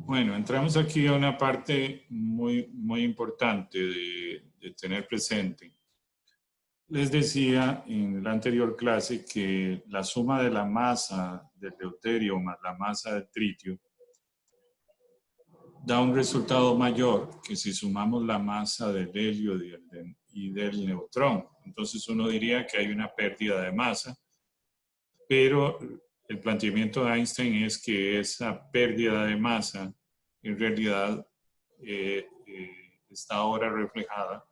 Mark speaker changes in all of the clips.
Speaker 1: Bueno, entramos aquí a una parte muy importante de tener presente. Les decía en la anterior clase que la suma de la masa del deuterio más la masa del tritio da un resultado mayor que si sumamos la masa del helio y del neutrón. Entonces uno diría que hay una pérdida de masa, pero el planteamiento de Einstein es que esa pérdida de masa en realidad está ahora reflejada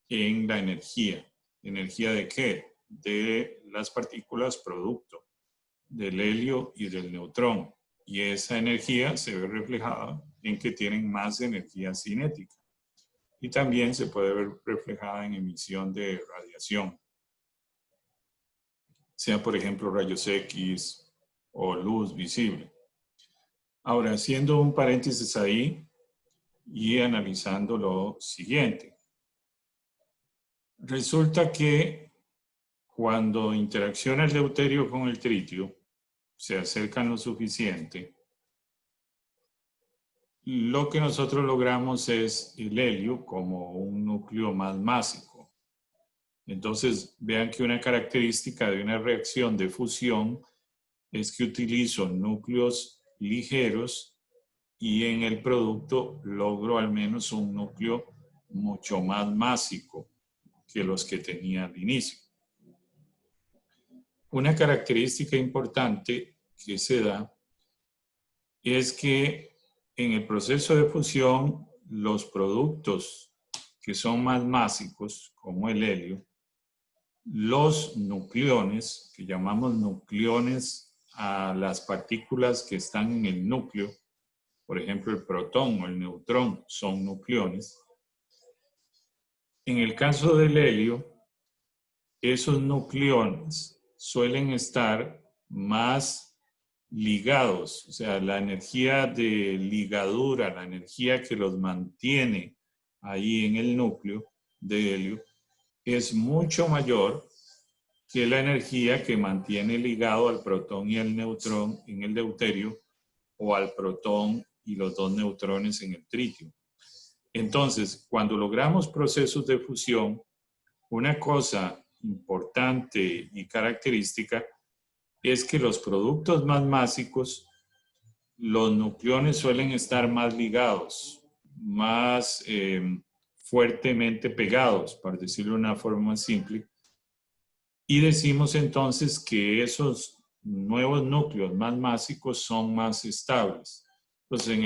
Speaker 1: en la energía. ¿Energía de qué? De las partículas producto del helio y del neutrón. Y esa energía se ve reflejada en que tienen más energía cinética. Y también se puede ver reflejada en emisión de radiación. Sea, por ejemplo, rayos X o luz visible. Ahora, haciendo un paréntesis ahí y analizando lo siguiente. Resulta que cuando interacciona el deuterio con el tritio, se acercan lo suficiente, lo que nosotros logramos es el helio como un núcleo más másico. Entonces, vean que una característica de una reacción de fusión es que utilizo núcleos ligeros y en el producto logro al menos un núcleo mucho más másico que los que tenía al inicio. Una característica importante que se da es que en el proceso de fusión los productos que son más másicos, como el helio, los nucleones, que llamamos nucleones a las partículas que están en el núcleo, por ejemplo el protón o el neutrón son nucleones. En el caso del helio, esos nucleones suelen estar más ligados, o sea, la energía de ligadura, la energía que los mantiene ahí en el núcleo de helio, es mucho mayor que la energía que mantiene ligado al protón y al neutrón en el deuterio o al protón y los dos neutrones en el tritio. Entonces, cuando logramos procesos de fusión, una cosa importante y característica es que los productos más másicos, los nucleones suelen estar más ligados, más fuertemente pegados, para decirlo de una forma más simple, y decimos entonces que esos nuevos núcleos más másicos son más estables. Entonces,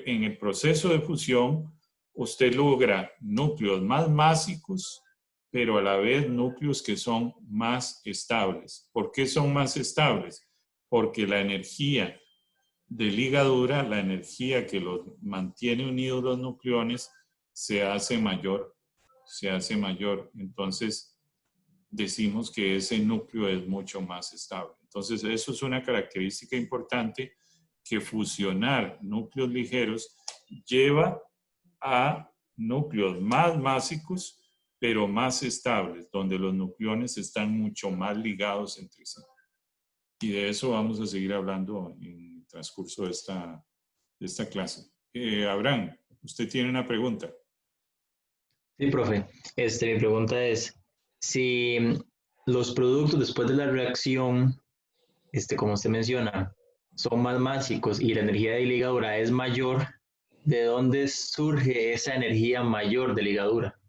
Speaker 1: en el proceso de fusión, usted logra núcleos más másicos, pero a la vez núcleos que son más estables. ¿Por qué son más estables? Porque la energía de ligadura, la energía que los mantiene unidos los nucleones, se hace mayor. Entonces, decimos que ese núcleo es mucho más estable. Entonces, eso es una característica importante, que fusionar núcleos ligeros lleva a núcleos más másicos, pero más estables, donde los nucleones están mucho más ligados entre sí. Y de eso vamos a seguir hablando en el transcurso de esta clase. Abraham, usted tiene una pregunta.
Speaker 2: Sí, profe. Mi pregunta es, si los productos después de la reacción, como usted menciona, son más másicos y la energía de ligadura es mayor, ¿de dónde surge esa energía mayor de ligadura?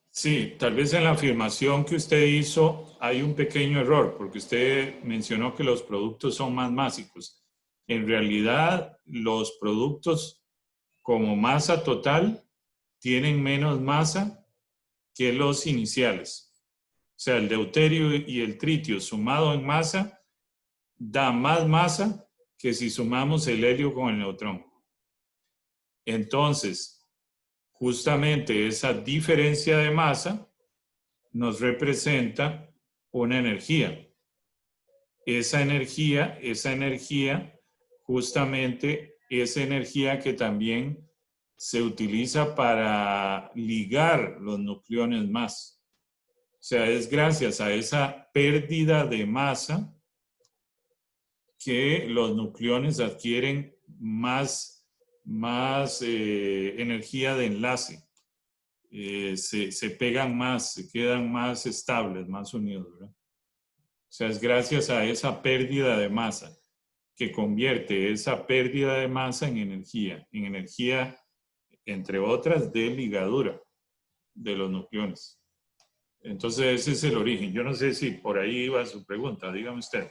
Speaker 1: Sí, tal vez en la afirmación que usted hizo hay un pequeño error, porque usted mencionó que los productos son más másicos. En realidad, los productos como masa total tienen menos masa que los iniciales. O sea, el deuterio y el tritio sumado en masa da más masa que si sumamos el helio con el neutrón. Entonces, justamente esa diferencia de masa nos representa una energía. Esa energía, justamente esa energía que también se utiliza para ligar los nucleones más. O sea, es gracias a esa pérdida de masa que los nucleones adquieren más energía de enlace. Se pegan más, se quedan más estables, más unidos, ¿verdad? O sea, es gracias a esa pérdida de masa que convierte esa pérdida de masa en energía, entre otras, de ligadura de los nucleones. Entonces, ese es el origen. Yo no sé si por ahí iba su pregunta, dígame usted.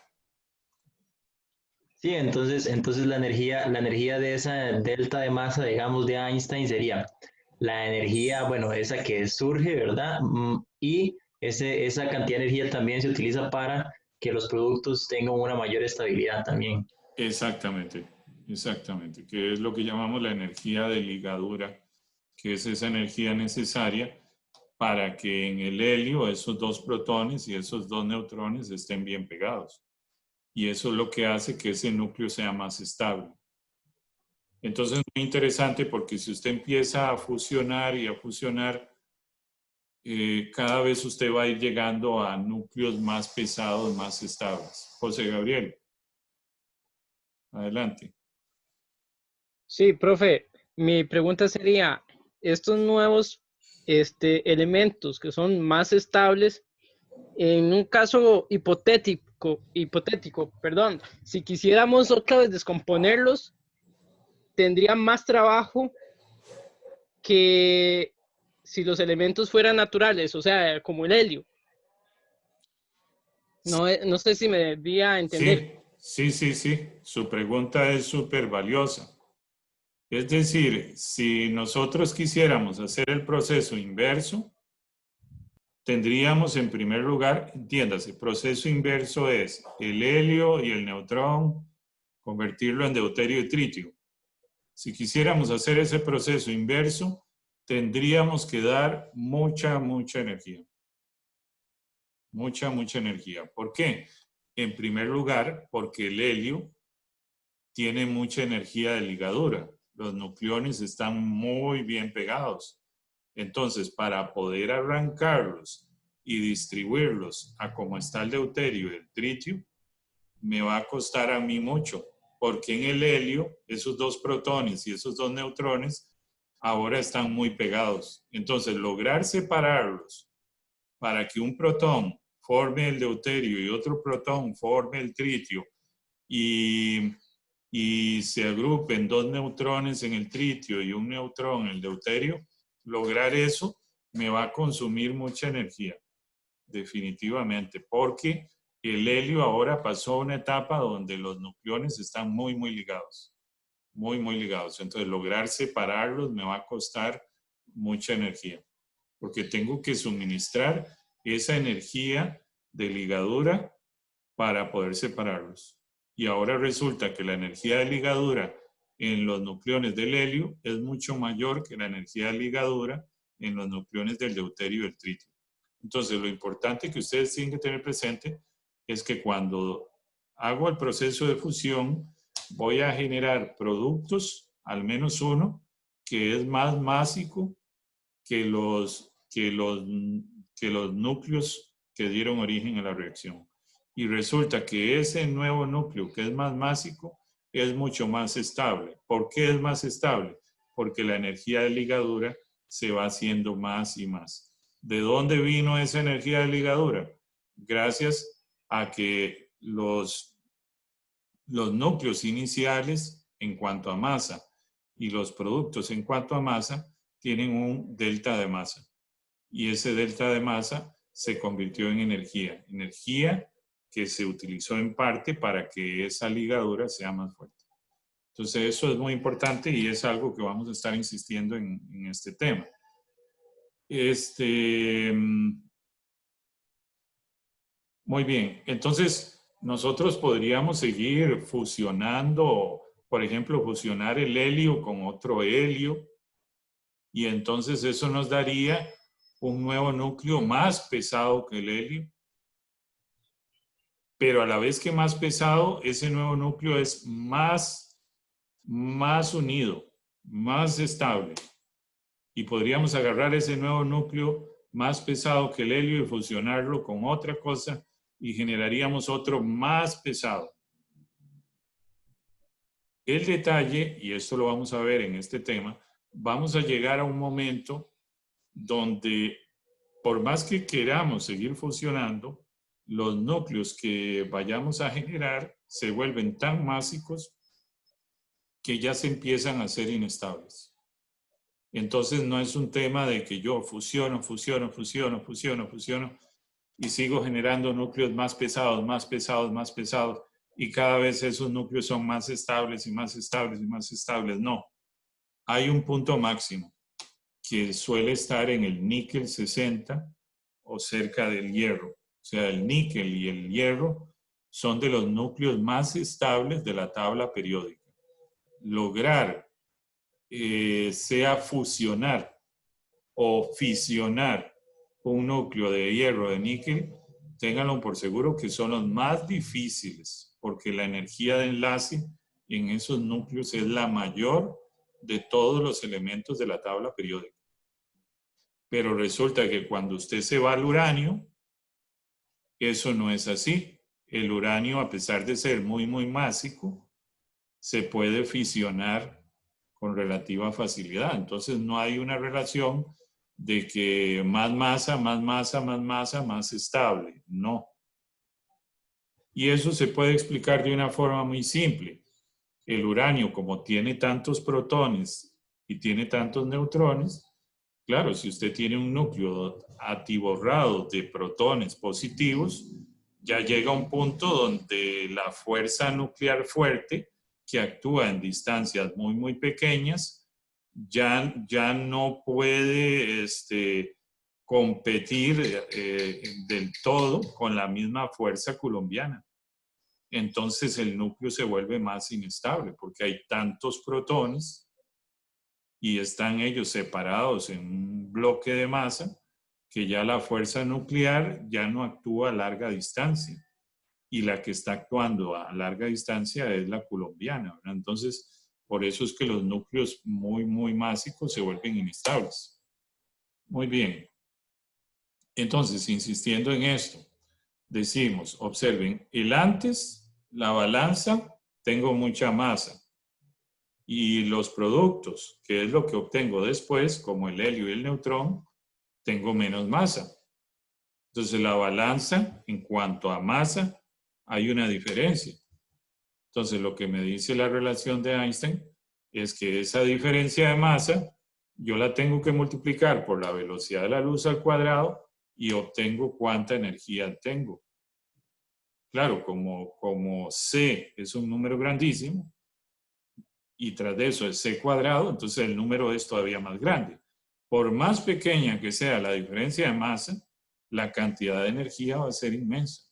Speaker 2: Sí, entonces la energía de esa delta de masa, digamos, de Einstein sería la energía, bueno, esa que surge, ¿verdad? Y esa cantidad de energía también se utiliza para que los productos tengan una mayor estabilidad también.
Speaker 1: Exactamente, exactamente, que es lo que llamamos la energía de ligadura, que es esa energía necesaria para que en el helio esos dos protones y esos dos neutrones estén bien pegados. Y eso es lo que hace que ese núcleo sea más estable. Entonces es muy interesante porque si usted empieza a fusionar y a fusionar, cada vez usted va a ir llegando a núcleos más pesados, más estables. José Gabriel, adelante.
Speaker 3: Sí, profe, mi pregunta sería, estos nuevos elementos que son más estables, en un caso hipotético, perdón, si quisiéramos otra vez descomponerlos, tendría más trabajo que si los elementos fueran naturales, o sea, como el helio. No, no sé si me debía entender.
Speaker 1: Sí. Su pregunta es súper valiosa. Es decir, si nosotros quisiéramos hacer el proceso inverso, tendríamos en primer lugar, entiéndase, proceso inverso es el helio y el neutrón, convertirlo en deuterio y tritio. Si quisiéramos hacer ese proceso inverso, tendríamos que dar mucha energía. Mucha energía. ¿Por qué? En primer lugar, porque el helio tiene mucha energía de ligadura. Los nucleones están muy bien pegados. Entonces, para poder arrancarlos y distribuirlos a como está el deuterio y el tritio, me va a costar a mí mucho, porque en el helio, esos dos protones y esos dos neutrones ahora están muy pegados. Entonces, lograr separarlos para que un protón forme el deuterio y otro protón forme el tritio y se agrupen dos neutrones en el tritio y un neutrón en el deuterio, lograr eso me va a consumir mucha energía, definitivamente, porque el helio ahora pasó a una etapa donde los nucleones están muy ligados, muy ligados. Entonces, lograr separarlos me va a costar mucha energía, porque tengo que suministrar esa energía de ligadura para poder separarlos. Y ahora resulta que la energía de ligadura en los nucleones del helio es mucho mayor que la energía de ligadura en los nucleones del deuterio y del tritio. Entonces, lo importante que ustedes tienen que tener presente es que cuando hago el proceso de fusión, voy a generar productos, al menos uno, que es más másico que los núcleos que dieron origen a la reacción. Y resulta que ese nuevo núcleo que es más másico es mucho más estable. ¿Por qué es más estable? Porque la energía de ligadura se va haciendo más y más. ¿De dónde vino esa energía de ligadura? Gracias a que los núcleos iniciales en cuanto a masa y los productos en cuanto a masa tienen un delta de masa. Y ese delta de masa se convirtió en energía que se utilizó en parte para que esa ligadura sea más fuerte. Entonces eso es muy importante y es algo que vamos a estar insistiendo en este tema. Muy bien, entonces nosotros podríamos seguir fusionando, por ejemplo, fusionar el helio con otro helio, y entonces eso nos daría un nuevo núcleo más pesado que el helio, pero a la vez que más pesado, ese nuevo núcleo es más unido, más estable. Y podríamos agarrar ese nuevo núcleo más pesado que el helio y fusionarlo con otra cosa y generaríamos otro más pesado. El detalle, y esto lo vamos a ver en este tema, vamos a llegar a un momento donde, por más que queramos seguir fusionando, los núcleos que vayamos a generar se vuelven tan másicos que ya se empiezan a ser inestables. Entonces no es un tema de que yo fusiono y sigo generando núcleos más pesados, más pesados, más pesados, y cada vez esos núcleos son más estables y más estables y más estables. No, hay un punto máximo que suele estar en el níquel 60 o cerca del hierro. O sea, el níquel y el hierro son de los núcleos más estables de la tabla periódica. Lograr sea fusionar o fisionar un núcleo de hierro o de níquel, ténganlo por seguro que son los más difíciles, porque la energía de enlace en esos núcleos es la mayor de todos los elementos de la tabla periódica. Pero resulta que cuando usted se va al uranio, eso no es así. El uranio, a pesar de ser muy, muy másico, se puede fisionar con relativa facilidad. Entonces no hay una relación de que más masa, más masa, más masa, más estable. No. Y eso se puede explicar de una forma muy simple. El uranio, como tiene tantos protones y tiene tantos neutrones, claro, si usted tiene un núcleo atiborrado de protones positivos, ya llega a un punto donde la fuerza nuclear fuerte, que actúa en distancias muy, muy pequeñas, ya no puede competir del todo con la misma fuerza coulombiana. Entonces el núcleo se vuelve más inestable porque hay tantos protones y están ellos separados en un bloque de masa que ya la fuerza nuclear ya no actúa a larga distancia. Y la que está actuando a larga distancia es la coulombiana, ¿verdad? Entonces, por eso es que los núcleos muy, muy másicos se vuelven inestables. Muy bien. Entonces, insistiendo en esto, decimos, observen, el antes, la balanza, tengo mucha masa. Y los productos, que es lo que obtengo después, como el helio y el neutrón, tengo menos masa. Entonces, la balanza, en cuanto a masa, hay una diferencia. Entonces, lo que me dice la relación de Einstein es que esa diferencia de masa yo la tengo que multiplicar por la velocidad de la luz al cuadrado y obtengo cuánta energía tengo. Claro, como C es un número grandísimo y tras de eso es C cuadrado, entonces el número es todavía más grande. Por más pequeña que sea la diferencia de masa, la cantidad de energía va a ser inmensa.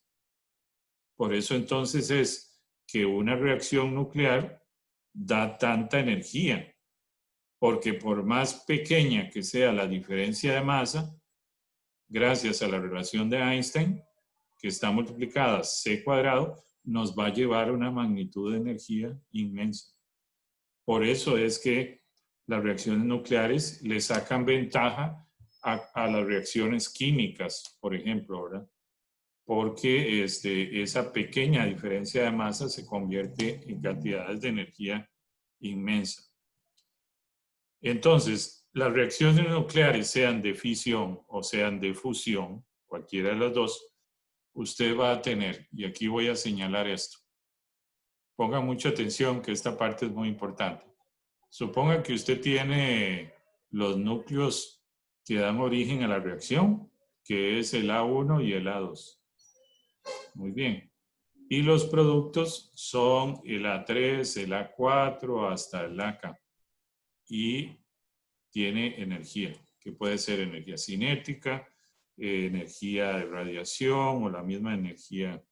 Speaker 1: Por eso entonces es que una reacción nuclear da tanta energía, porque por más pequeña que sea la diferencia de masa, gracias a la relación de Einstein, que está multiplicada C cuadrado, nos va a llevar una magnitud de energía inmensa. Por eso es que las reacciones nucleares le sacan ventaja a las reacciones químicas, por ejemplo, ¿verdad? Porque esa pequeña diferencia de masa se convierte en cantidades de energía inmensa. Entonces, las reacciones nucleares, sean de fisión o sean de fusión, cualquiera de las dos, usted va a tener, y aquí voy a señalar esto. Ponga mucha atención que esta parte es muy importante. Suponga que usted tiene los núcleos que dan origen a la reacción, que es el A1 y el A2. Muy bien. Y los productos son el A3, el A4 hasta el AK. Y tiene energía, que puede ser energía cinética, energía de radiación o la misma energía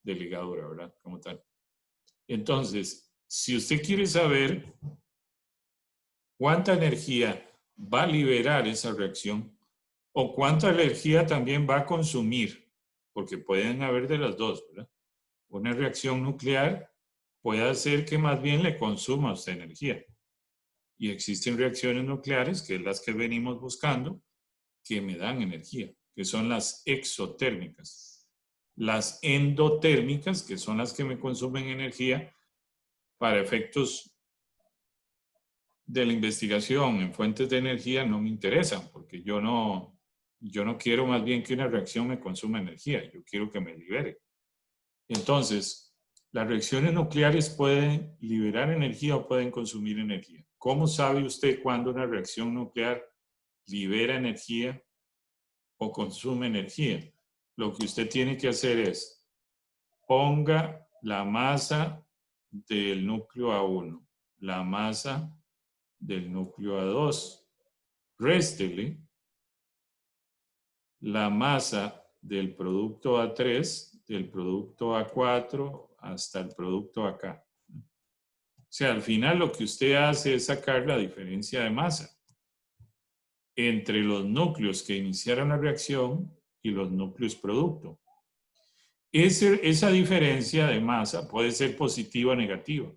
Speaker 1: de ligadura, ¿verdad? Como tal. Entonces, si usted quiere saber cuánta energía va a liberar esa reacción o cuánta energía también va a consumir, porque pueden haber de las dos, ¿verdad? Una reacción nuclear puede hacer que más bien le consuma a usted energía. Y existen reacciones nucleares, que es las que venimos buscando, que me dan energía, que son las exotérmicas. Las endotérmicas, que son las que me consumen energía, para efectos de la investigación en fuentes de energía no me interesan, porque yo no quiero más bien que una reacción me consuma energía, yo quiero que me libere. Entonces, las reacciones nucleares pueden liberar energía o pueden consumir energía. ¿Cómo sabe usted cuándo una reacción nuclear libera energía o consume energía? Lo que usted tiene que hacer es ponga la masa del núcleo A1, la masa del núcleo A2, réstele la masa del producto A3, del producto A4 hasta el producto acá. O sea, al final lo que usted hace es sacar la diferencia de masa entre los núcleos que iniciaron la reacción y los núcleos producto. Esa diferencia de masa puede ser positiva o negativa.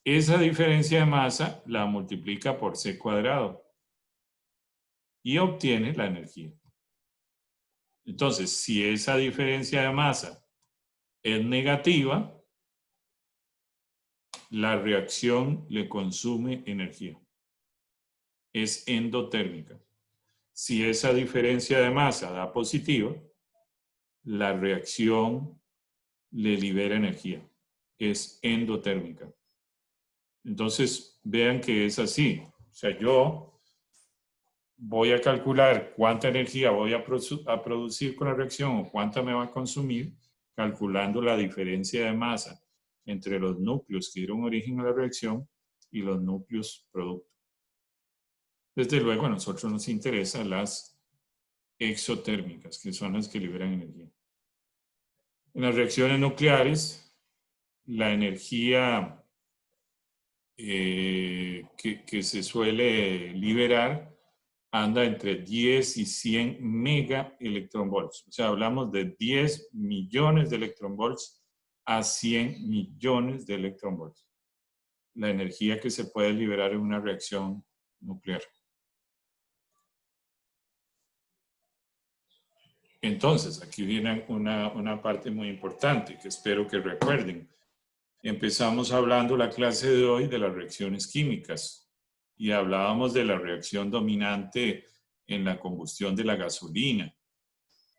Speaker 1: Esa diferencia de masa la multiplica por C cuadrado y obtiene la energía. Entonces, si esa diferencia de masa es negativa, la reacción le consume energía. Es endotérmica. Si esa diferencia de masa da positiva, la reacción le libera energía. Es endotérmica. Entonces, vean que es así. O sea, yo voy a calcular cuánta energía voy a producir con la reacción o cuánta me va a consumir, calculando la diferencia de masa entre los núcleos que dieron origen a la reacción y los núcleos producto. Desde luego, a nosotros nos interesan las exotérmicas, que son las que liberan energía. En las reacciones nucleares, la energía que se suele liberar anda entre 10 y 100 megaelectronvolts. O sea, hablamos de 10 millones de electronvolts a 100 millones de electronvolts. La energía que se puede liberar en una reacción nuclear. Entonces, aquí viene una parte muy importante que espero que recuerden. Empezamos hablando la clase de hoy de las reacciones químicas y hablábamos de la reacción dominante en la combustión de la gasolina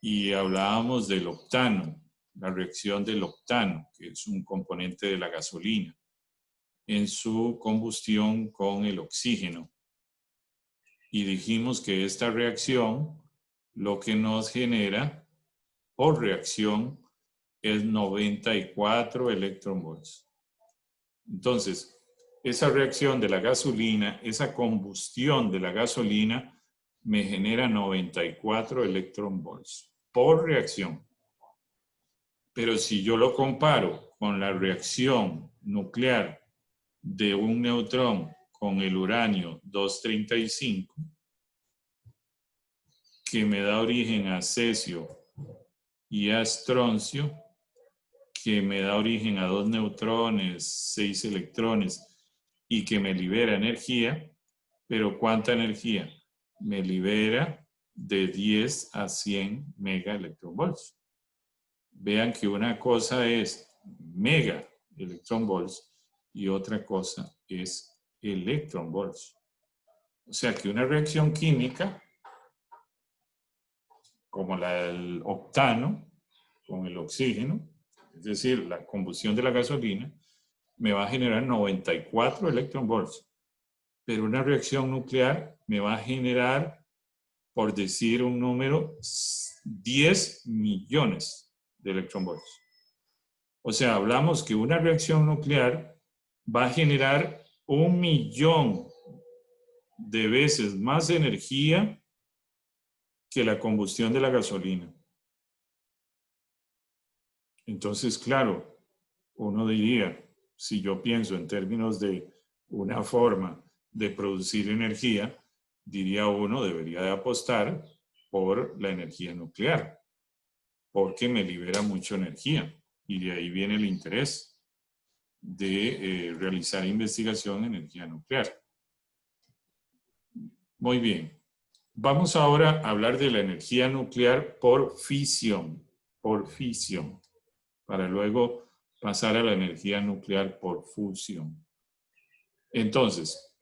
Speaker 1: y hablábamos del octano, la reacción del octano, que es un componente de la gasolina, en su combustión con el oxígeno. Y dijimos que esta reacción lo que nos genera por reacción es 94 electronvolts. Entonces, esa reacción de la gasolina, esa combustión de la gasolina me genera 94 electronvolts por reacción. Pero si yo lo comparo con la reacción nuclear de un neutrón con el uranio 235, que me da origen a cesio y a estroncio, que me da origen a 2 neutrones, 6 electrones y que me libera energía, pero ¿cuánta energía? Me libera de 10 a 100 megaelectronvolts. Vean que una cosa es megaelectronvolts y otra cosa es electronvolts. O sea que una reacción química como la del octano con el oxígeno, es decir, la combustión de la gasolina, me va a generar 94 electronvolts. Pero una reacción nuclear me va a generar, por decir un número, 10 millones de electronvolts. O sea, hablamos que una reacción nuclear va a generar 1 millón de veces más energía que la combustión de la gasolina. Entonces, claro, uno diría, si yo pienso en términos de una forma de producir energía, diría uno, debería de apostar por la energía nuclear, porque me libera mucha energía. Y de ahí viene el interés de realizar investigación en energía nuclear. Muy bien. Vamos ahora a hablar de la energía nuclear por fisión, para luego pasar a la energía nuclear por fusión. Entonces,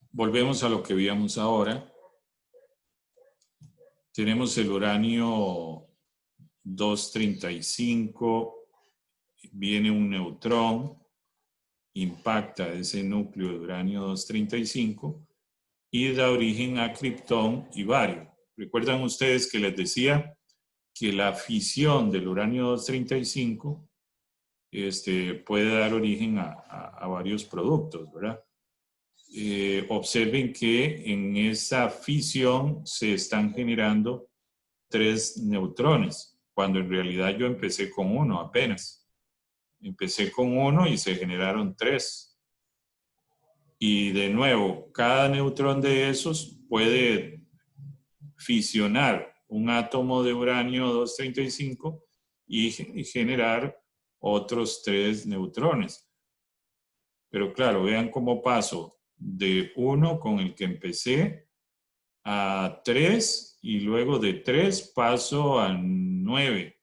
Speaker 1: volvemos a lo que veíamos ahora. Tenemos el uranio 235, viene un neutrón, impacta ese núcleo de uranio 235 y da origen a kriptón y bario. ¿Recuerdan ustedes que les decía que la fisión del uranio 235 puede dar origen a varios productos, ¿verdad? Observen que en esa fisión se están generando 3 neutrones, cuando en realidad yo empecé con 1 apenas. Empecé con 1 y se generaron 3. Y de nuevo, cada neutrón de esos puede fisionar un átomo de uranio 235 y generar otros 3 neutrones. Pero claro, vean cómo paso de 1 con el que empecé a 3 y luego de 3 paso a 9.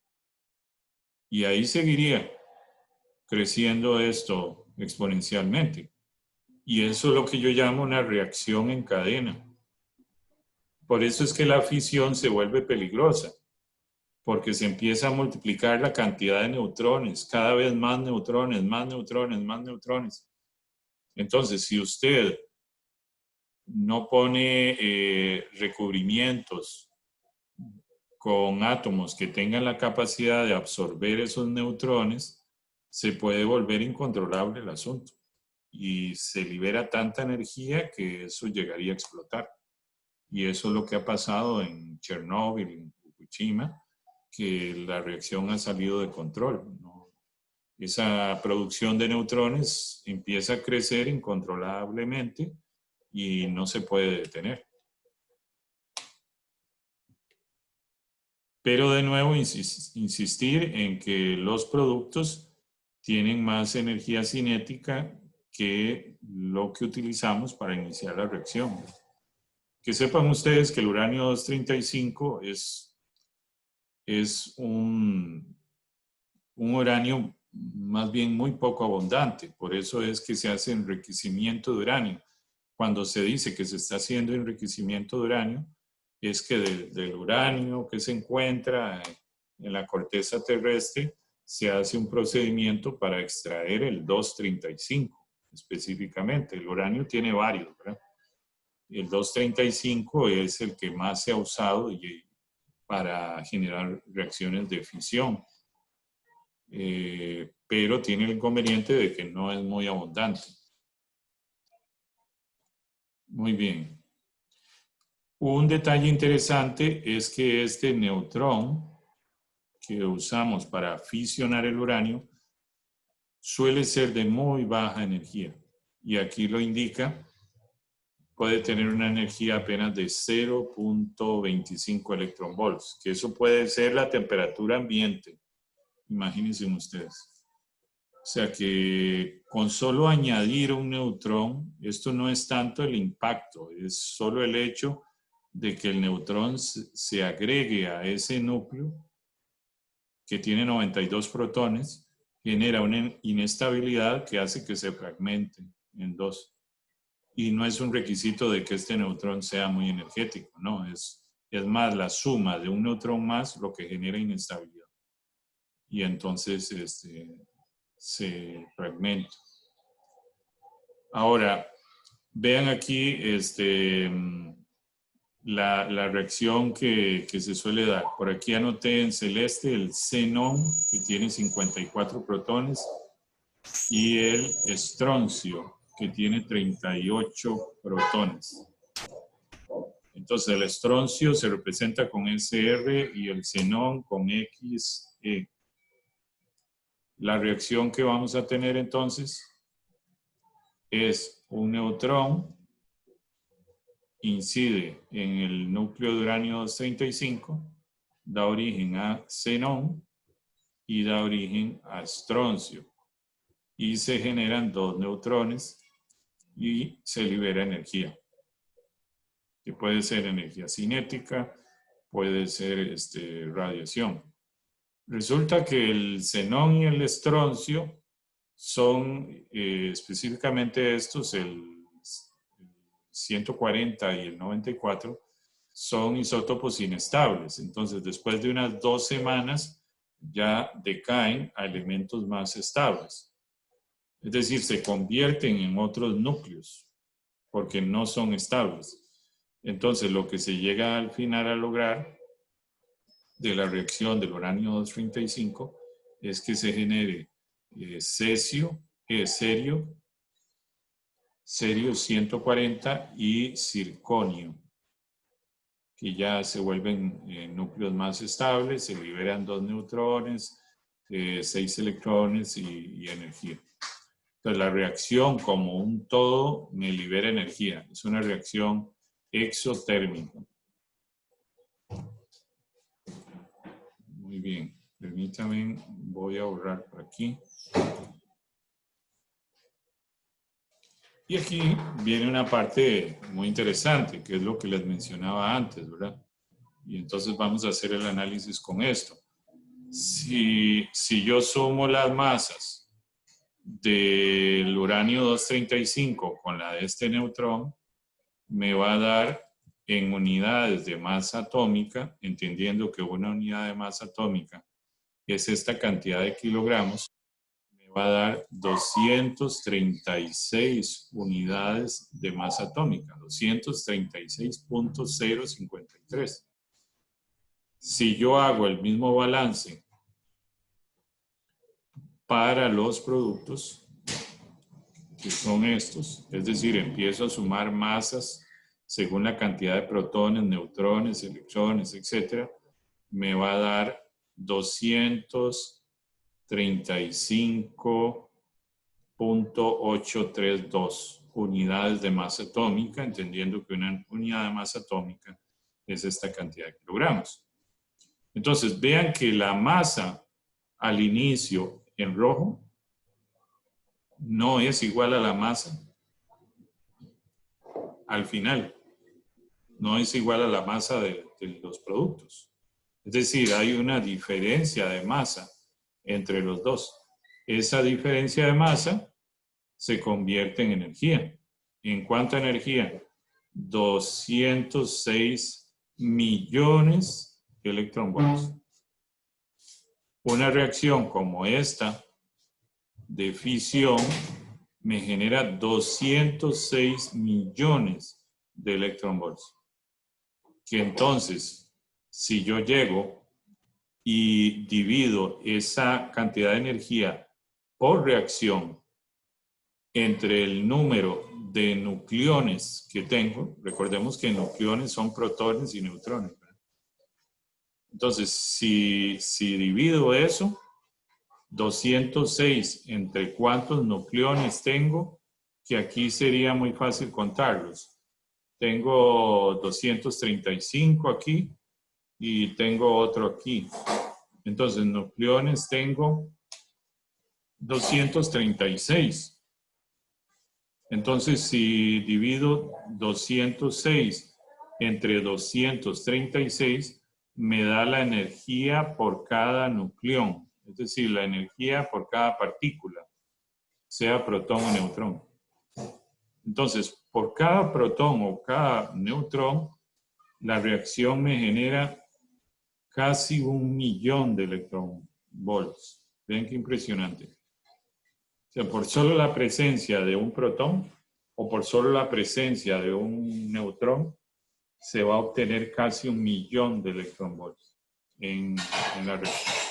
Speaker 1: Y ahí seguiría creciendo esto exponencialmente. Y eso es lo que yo llamo una reacción en cadena. Por eso es que la fisión se vuelve peligrosa, porque se empieza a multiplicar la cantidad de neutrones, cada vez más neutrones, más neutrones, más neutrones. Entonces, si usted no pone recubrimientos con átomos que tengan la capacidad de absorber esos neutrones, se puede volver incontrolable el asunto. Y se libera tanta energía que eso llegaría a explotar. Y eso es lo que ha pasado en Chernóbil, en Fukushima, que la reacción ha salido de control, ¿no? Esa producción de neutrones empieza a crecer incontrolablemente y no se puede detener. Pero de nuevo insistir en que los productos tienen más energía cinética que lo que utilizamos para iniciar la reacción. Que sepan ustedes que el uranio 235 es un uranio más bien muy poco abundante. Por eso es que se hace enriquecimiento de uranio. Cuando se dice que se está haciendo enriquecimiento de uranio, es que del uranio que se encuentra en la corteza terrestre se hace un procedimiento para extraer el 235 específicamente. El uranio tiene varios, ¿verdad? El 235 es el que más se ha usado para generar reacciones de fisión. Pero tiene el inconveniente de que no es muy abundante. Muy bien. Un detalle interesante es que este neutrón que usamos para fisionar el uranio suele ser de muy baja energía. Y aquí lo indica, puede tener una energía apenas de 0.25 electronvolts, que eso puede ser la temperatura ambiente. Imagínense ustedes. O sea que con solo añadir un neutrón, esto no es tanto el impacto, es solo el hecho de que el neutrón se agregue a ese núcleo que tiene 92 protones, genera una inestabilidad que hace que se fragmente en 2. Y no es un requisito de que este neutrón sea muy energético, no, es más la suma de un neutrón más lo que genera inestabilidad. Y entonces se fragmenta. Ahora, vean aquí la reacción que se suele dar. Por aquí anoté en celeste el xenón, que tiene 54 protones, y el estroncio, que tiene 38 protones. Entonces, el estroncio se representa con SR y el xenón con XE. La reacción que vamos a tener entonces es un neutrón incide en el núcleo de uranio 235, da origen a xenón y da origen a estroncio. Y se generan 2 neutrones y se libera energía, que puede ser energía cinética, puede ser radiación. Resulta que el xenón y el estroncio son específicamente estos, el 140 y el 94, son isótopos inestables. Entonces, después de unas 2 semanas, ya decaen a elementos más estables. Es decir, se convierten en otros núcleos, porque no son estables. Entonces, lo que se llega al final a lograr de la reacción del uranio 235 es que se genere cerio 140 y circonio, que ya se vuelven núcleos más estables, se liberan 2 neutrones, 6 electrones y energía. Entonces la reacción como un todo me libera energía. Es una reacción exotérmica. Muy bien. Permítame, voy a borrar por aquí. Y aquí viene una parte muy interesante, que es lo que les mencionaba antes, ¿verdad? Y entonces vamos a hacer el análisis con esto. Si yo sumo las masas del uranio 235 con la de este neutrón, me va a dar en unidades de masa atómica, entendiendo que una unidad de masa atómica es esta cantidad de kilogramos, me va a dar 236 unidades de masa atómica, 236.053. Si yo hago el mismo balance para los productos, que son estos, es decir, empiezo a sumar masas según la cantidad de protones, neutrones, electrones, etc., me va a dar 235.832 unidades de masa atómica, entendiendo que una unidad de masa atómica es esta cantidad de kilogramos. Entonces, vean que la masa al inicio en rojo no es igual a la masa al final. No es igual a la masa de los productos. Es decir, hay una diferencia de masa entre los dos. Esa diferencia de masa se convierte en energía. ¿En cuánta energía? 206 millones de electronvolts. Una reacción como esta de fisión me genera 206 millones de electronvolts. Que entonces, si yo llego y divido esa cantidad de energía por reacción entre el número de nucleones que tengo, recordemos que nucleones son protones y neutrones, ¿verdad? Entonces, si divido eso, 206 entre cuántos nucleones tengo, que aquí sería muy fácil contarlos. Tengo 235 aquí y tengo otro aquí. Entonces, nucleones tengo 236. Entonces, si divido 206 entre 236, me da la energía por cada nucleón. Es decir, la energía por cada partícula, sea protón o neutrón. Entonces, por cada protón o cada neutrón, la reacción me genera casi 1.000.000 de electronvolts. Ven qué impresionante. O sea, por solo la presencia de un protón o por solo la presencia de un neutrón, se va a obtener casi 1.000.000 de electronvolts en la reacción.